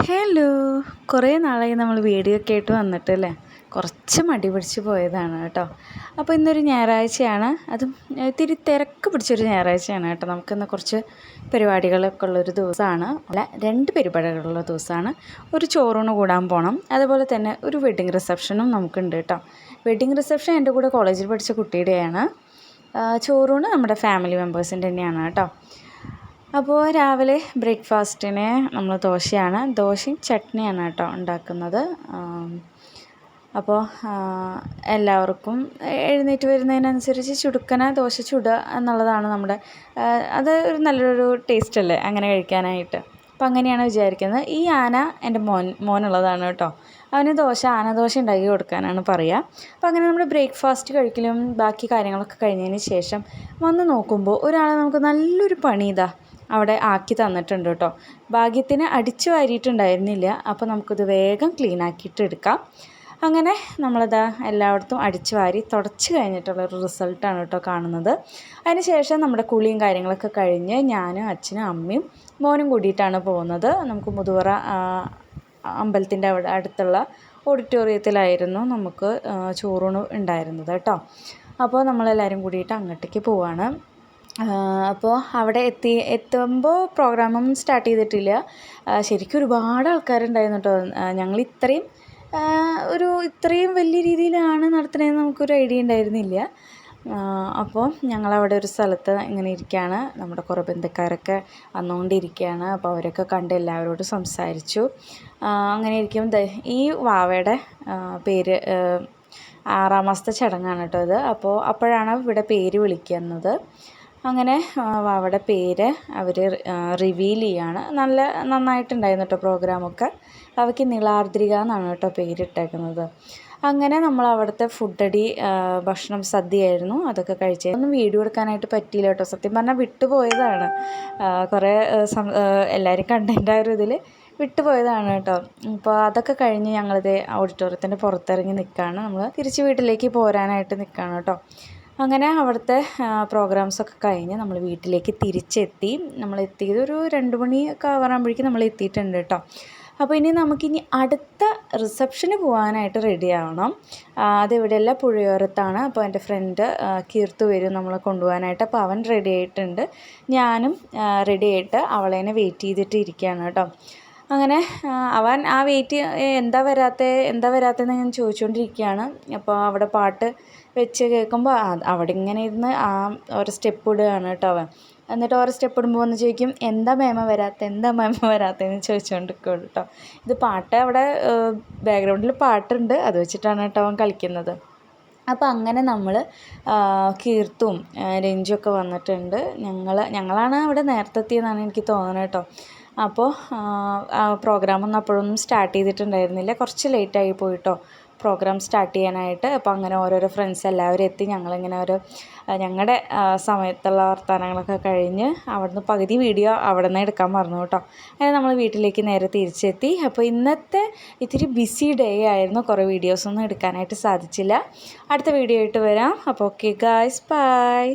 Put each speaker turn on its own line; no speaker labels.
Hello, കുറേ നാളായി നമ്മൾ വീഡിയോ ഒക്കെ ആയിട്ട് വന്നിട്ടല്ലേ. കുറച്ച് മടി പിടിച്ച് പോയതാണ് കേട്ടോ. അപ്പോൾ ഇന്നൊരു ഞായറാഴ്ചയാണ്, അതും ഇത്തിരി തിരക്ക് പിടിച്ചൊരു ഞായറാഴ്ചയാണ് കേട്ടോ. നമുക്കിന്ന് കുറച്ച് പരിപാടികളൊക്കെ ഉള്ളൊരു ദിവസമാണ്. അല്ല, 2 പരിപാടികളുള്ള ദിവസമാണ്. ഒരു ചോറൂണ് കൂടാൻ പോകണം, അതുപോലെ തന്നെ ഒരു വെഡ്ഡിങ് റിസപ്ഷനും നമുക്കുണ്ട് കേട്ടോ. വെഡ്ഡിങ് റിസപ്ഷൻ എൻ്റെ കൂടെ കോളേജിൽ പഠിച്ച കുട്ടിയുടെയാണ്. ചോറൂണ് നമ്മുടെ ഫാമിലി മെമ്പേഴ്സിൻ്റെ തന്നെയാണ് കേട്ടോ. അപ്പോൾ രാവിലെ ബ്രേക്ക്ഫാസ്റ്റിന് നമ്മൾ ദോശയും ചട്നിയാണ് കേട്ടോ ഉണ്ടാക്കുന്നത്. അപ്പോൾ എല്ലാവർക്കും എഴുന്നേറ്റ് വരുന്നതിനനുസരിച്ച് ചുടുക്കന ദോശ ചുടുക എന്നുള്ളതാണ് നമ്മുടെ അത് ഒരു നല്ലൊരു ടേസ്റ്റ് അല്ലേ അങ്ങനെ കഴിക്കാനായിട്ട്. അപ്പോൾ അങ്ങനെയാണ് വിചാരിക്കുന്നത്. ഈ ആന എൻ്റെ മോനുള്ളതാണ് കേട്ടോ. അവന് ആനദോശ ഉണ്ടാക്കി കൊടുക്കാനാണ് പറയുക. അപ്പോൾ അങ്ങനെ നമ്മൾ ബ്രേക്ക്ഫാസ്റ്റ് കഴിക്കലും ബാക്കി കാര്യങ്ങളൊക്കെ കഴിഞ്ഞതിന് ശേഷം വന്ന് നോക്കുമ്പോൾ ഒരാളെ നമുക്ക് നല്ലൊരു പണി അവിടെ ആക്കി തന്നിട്ടുണ്ട് കേട്ടോ. ഭാഗ്യത്തിന് അടിച്ചു വാരിയിട്ടുണ്ടായിരുന്നില്ല. അപ്പോൾ നമുക്കിത് വേഗം ക്ലീൻ ആക്കിയിട്ട് എടുക്കാം. അങ്ങനെ നമ്മളിത് എല്ലായിടത്തും അടിച്ചു വാരി തുടച്ച് കഴിഞ്ഞിട്ടുള്ളൊരു റിസൾട്ടാണ് കേട്ടോ കാണുന്നത്. അതിന് ശേഷം നമ്മുടെ കുളിയും കാര്യങ്ങളൊക്കെ കഴിഞ്ഞ് ഞാനും അച്ഛനും അമ്മയും മോനും കൂടിയിട്ടാണ് പോകുന്നത്. നമുക്ക് മുതുവറ അമ്പലത്തിൻ്റെ അടുത്തുള്ള ഓഡിറ്റോറിയത്തിലായിരുന്നു നമുക്ക് ചോറൂണ് ഉണ്ടായിരുന്നത് കേട്ടോ. അപ്പോൾ നമ്മളെല്ലാവരും കൂടിയിട്ട് അങ്ങോട്ടേക്ക് പോവാണ്. അപ്പോൾ അവിടെ എത്തുമ്പോൾ പ്രോഗ്രാമൊന്നും സ്റ്റാർട്ട് ചെയ്തിട്ടില്ല. ശരിക്കും ഒരുപാട് ആൾക്കാരുണ്ടായിരുന്നു കേട്ടോ. ഞങ്ങൾ ഇത്രയും വലിയ രീതിയിലാണ് നടത്തുന്നതെന്ന് നമുക്കൊരു ഐഡിയ ഉണ്ടായിരുന്നില്ല. അപ്പോൾ ഞങ്ങളവിടെ ഒരു സ്ഥലത്ത് ഇങ്ങനെ ഇരിക്കുകയാണ്. നമ്മുടെ കുറേ ബന്ധുക്കാരൊക്കെ വന്നുകൊണ്ടിരിക്കുകയാണ്. അപ്പോൾ അവരൊക്കെ കണ്ട് എല്ലാവരോടും സംസാരിച്ചു. അങ്ങനെ ഇരിക്കും. ഈ വാവയുടെ പേര് 6 മാസത്തെ ചടങ്ങാണ് കേട്ടോ ഇത്. അപ്പോൾ അപ്പോഴാണ് ഇവിടെ പേര് വിളിക്കുന്നത്. അങ്ങനെ വാവയുടെ പേര് അവർ റിവീൽ ചെയ്യാണ്. നന്നായിട്ടുണ്ടായിരുന്നു കേട്ടോ പ്രോഗ്രാമൊക്കെ. അവയ്ക്ക് നിളാർദ്രിക എന്നാണ് കേട്ടോ പേരിട്ടേക്കുന്നത്. അങ്ങനെ നമ്മൾ അവിടുത്തെ ഭക്ഷണം സദ്യയായിരുന്നു. അതൊക്കെ ഒന്നും വീഡിയോ എടുക്കാനായിട്ട് പറ്റിയില്ല കേട്ടോ. സത്യം പറഞ്ഞാൽ വിട്ടുപോയതാണ്. കുറേ എല്ലാവരും കണ്ടതിൻ്റെ ഒരു ഇതിൽ വിട്ടുപോയതാണ് കേട്ടോ. അപ്പോൾ അതൊക്കെ കഴിഞ്ഞ് ഞങ്ങളിത് ഓഡിറ്റോറിയത്തിൻ്റെ പുറത്തിറങ്ങി നിൽക്കുകയാണ്. നമ്മൾ തിരിച്ച് വീട്ടിലേക്ക് പോരാനായിട്ട് നിൽക്കുകയാണ് കേട്ടോ. അങ്ങനെ അവിടുത്തെ പ്രോഗ്രാംസൊക്കെ കഴിഞ്ഞ് നമ്മൾ വീട്ടിലേക്ക് തിരിച്ചെത്തി. നമ്മളെത്തിയത് ഒരു 2 മണിയൊക്കെ ആവാറാകുമ്പോഴേക്കും നമ്മൾ എത്തിയിട്ടുണ്ട് കേട്ടോ. അപ്പോൾ നമുക്കിനി അടുത്ത റിസപ്ഷന് പോകാനായിട്ട് റെഡി ആവണം. അതിവിടെയല്ല, പുഴയോരത്താണ്. അപ്പോൾ എൻ്റെ ഫ്രണ്ട് കീർത്തു വരും നമ്മളെ കൊണ്ടുപോകാനായിട്ട്. അപ്പോൾ അവൻ റെഡി ആയിട്ടുണ്ട്. ഞാനും റെഡി ആയിട്ട് അവളേനെ വെയിറ്റ് ചെയ്തിട്ട് ഇരിക്കുകയാണ് കേട്ടോ. അങ്ങനെ അവൻ എന്താ വരാത്തതെന്ന് ഞാൻ ചോദിച്ചുകൊണ്ടിരിക്കുകയാണ്. അപ്പോൾ അവിടെ പാട്ട് വെച്ച് കേൾക്കുമ്പോൾ അവിടെ ഇങ്ങനെ ഇരുന്ന് ഓരോ സ്റ്റെപ്പ് ഇടുകയാണ് കേട്ടോ അവൻ. എന്നിട്ട് ഓരോ സ്റ്റെപ്പ് ഇടുമ്പോൾ വന്ന് ചോദിക്കും, എന്താ മേമ വരാത്തതെന്ന് ചോദിച്ചുകൊണ്ടിരിക്കുകയുള്ളൂ കേട്ടോ. ഇത് പാട്ട് അവിടെ ബാക്ക്ഗ്രൗണ്ടിൽ പാട്ടുണ്ട്, അത് വെച്ചിട്ടാണ് കേട്ടോ അവൻ കളിക്കുന്നത്. അപ്പോൾ അങ്ങനെ നമ്മൾ കീർത്തും രഞ്ജുവൊക്കെ വന്നിട്ടുണ്ട്. ഞങ്ങളാണ് അവിടെ നേരത്തെ എത്തിയെന്നാണ് എനിക്ക് തോന്നുന്നത് കേട്ടോ. അപ്പോൾ പ്രോഗ്രാമൊന്നും അപ്പോഴൊന്നും സ്റ്റാർട്ട് ചെയ്തിട്ടുണ്ടായിരുന്നില്ല. കുറച്ച് ലേറ്റായി പോയിട്ടോ പ്രോഗ്രാം സ്റ്റാർട്ട് ചെയ്യാനായിട്ട്. അപ്പോൾ അങ്ങനെ ഓരോരോ ഫ്രണ്ട്സ് എല്ലാവരും എത്തി. ഞങ്ങളിങ്ങനെ ഞങ്ങളുടെ സമയത്തുള്ള വർത്തമാനങ്ങളൊക്കെ കഴിഞ്ഞ് അവിടുന്ന് പകുതി വീഡിയോ അവിടെ നിന്ന് എടുക്കാൻ മറന്നു കേട്ടോ. അങ്ങനെ നമ്മൾ വീട്ടിലേക്ക് നേരെ തിരിച്ചെത്തി. അപ്പോൾ ഇന്നത്തെ ഇത്തിരി ബിസി ഡേ ആയിരുന്നു. കുറേ വീഡിയോസൊന്നും എടുക്കാനായിട്ട് സാധിച്ചില്ല. അടുത്ത വീഡിയോ ആയിട്ട് വരാം. അപ്പോൾ ഓക്കെ ഗായ്സ്, ബൈ.